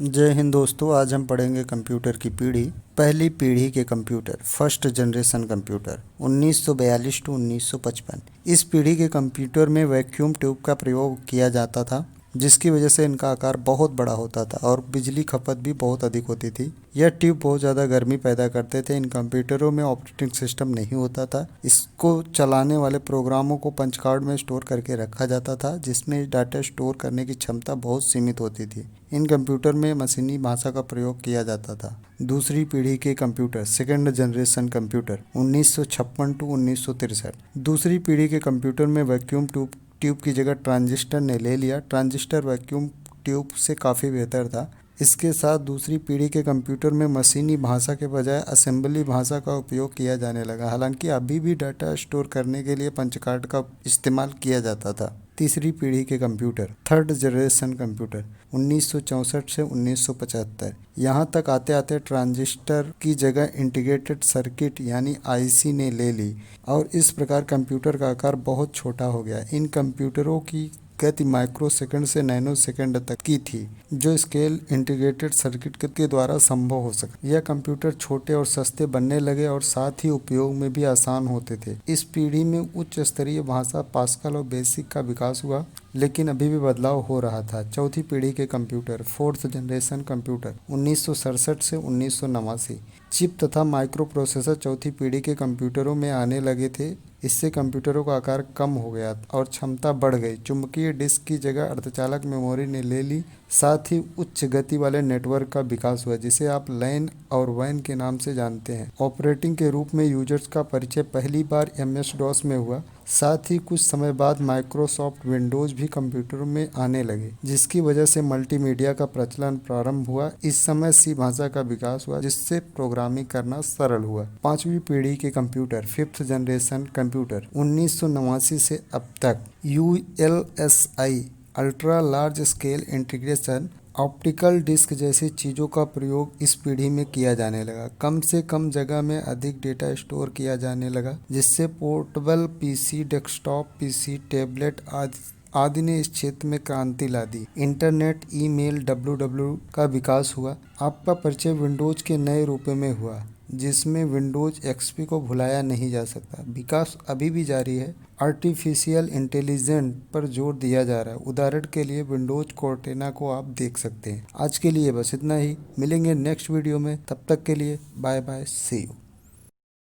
जय हिंद दोस्तों। आज हम पढ़ेंगे कंप्यूटर की पीढ़ी। पहली पीढ़ी के computer, first generation computer 1942 to 1955। इस पीढ़ी के कंप्यूटर में वैक्यूम ट्यूब का प्रयोग किया जाता था, जिसकी वजह से इनका आकार बहुत बड़ा होता था और बिजली खपत भी बहुत अधिक होती थी। यह ट्यूब बहुत ज़्यादा गर्मी पैदा करते थे। इन कंप्यूटरों में ऑपरेटिंग सिस्टम नहीं होता था। इसको चलाने वाले प्रोग्रामों को पंच कार्ड में स्टोर करके रखा जाता था, जिसमें डाटा स्टोर करने की क्षमता बहुत सीमित होती थी। इन कंप्यूटर में मशीनी भाषा का प्रयोग किया जाता था। दूसरी पीढ़ी के computer, second generation computer 1956 to 1963। दूसरी पीढ़ी के कंप्यूटर में वैक्यूम ट्यूब की जगह ट्रांजिस्टर ने ले लिया। ट्रांजिस्टर वैक्यूम ट्यूब से काफ़ी बेहतर था। इसके साथ दूसरी पीढ़ी के कंप्यूटर में मशीनी भाषा के बजाय असेंबली भाषा का उपयोग किया जाने लगा। हालांकि अभी भी डाटा स्टोर करने के लिए पंच कार्ड का इस्तेमाल किया जाता था। तीसरी पीढ़ी के कंप्यूटर, थर्ड जनरेशन कंप्यूटर 1964 से 1975। यहाँ तक आते आते ट्रांजिस्टर की जगह इंटीग्रेटेड सर्किट यानी आईसी ने ले ली और इस प्रकार कंप्यूटर का आकार बहुत छोटा हो गया। इन कंप्यूटरों की गति माइक्रो सेकंड से नैनो सेकंड तक की थी, जो स्केल इंटीग्रेटेड सर्किट के द्वारा संभव हो सका। यह कंप्यूटर छोटे और सस्ते बनने लगे और साथ ही उपयोग में भी आसान होते थे। इस पीढ़ी में उच्च स्तरीय भाषा पास्कल और बेसिक का विकास हुआ, लेकिन अभी भी बदलाव हो रहा था। चौथी पीढ़ी के कंप्यूटर, फोर्थ जनरेशन कंप्यूटर 1967 से 1989। चिप तथा माइक्रो प्रोसेसर चौथी पीढ़ी के कंप्यूटरों में आने लगे थे। इससे कंप्यूटरों का आकार कम हो गया और क्षमता बढ़ गई। चुंबकीय डिस्क की जगह अर्धचालक मेमोरी ने ले ली। साथ ही उच्च गति वाले नेटवर्क का विकास हुआ, जिसे आप लैन और वैन के नाम से जानते हैं। ऑपरेटिंग के रूप में यूजर्स का परिचय पहली बार MS-DOS में हुआ। साथ ही कुछ समय बाद माइक्रोसॉफ्ट विंडोज भी कंप्यूटरों में आने लगे, जिसकी वजह से मल्टीमीडिया का प्रचलन प्रारंभ हुआ। इस समय सी भाषा का विकास हुआ, जिससे प्रोग्रामिंग करना सरल हुआ। पांचवी पीढ़ी के कंप्यूटर, फिफ्थ जनरेशन कंप्यूटर 1989 से अब तक। ULSI ultra large scale integration optical disc जैसी चीज़ों का प्रयोग इस पीढ़ी में किया जाने लगा। कम से कम जगह में अधिक डेटा स्टोर किया जाने लगा, जिससे portable PC, desktop PC, tablet आदि ने इस क्षेत्र में क्रांति ला दी। इंटरनेट, ईमेल, WWW का विकास हुआ। आपका परिचय विंडोज के नए रूप में हुआ, जिसमें विंडोज XP को भुलाया नहीं जा सकता। विकास अभी भी जारी है। आर्टिफिशियल इंटेलिजेंस पर जोर दिया जा रहा है। उदाहरण के लिए विंडोज कोर्टेना को आप देख सकते हैं। आज के लिए बस इतना ही। मिलेंगे नेक्स्ट वीडियो में। तब तक के लिए बाय बाय, सी यू।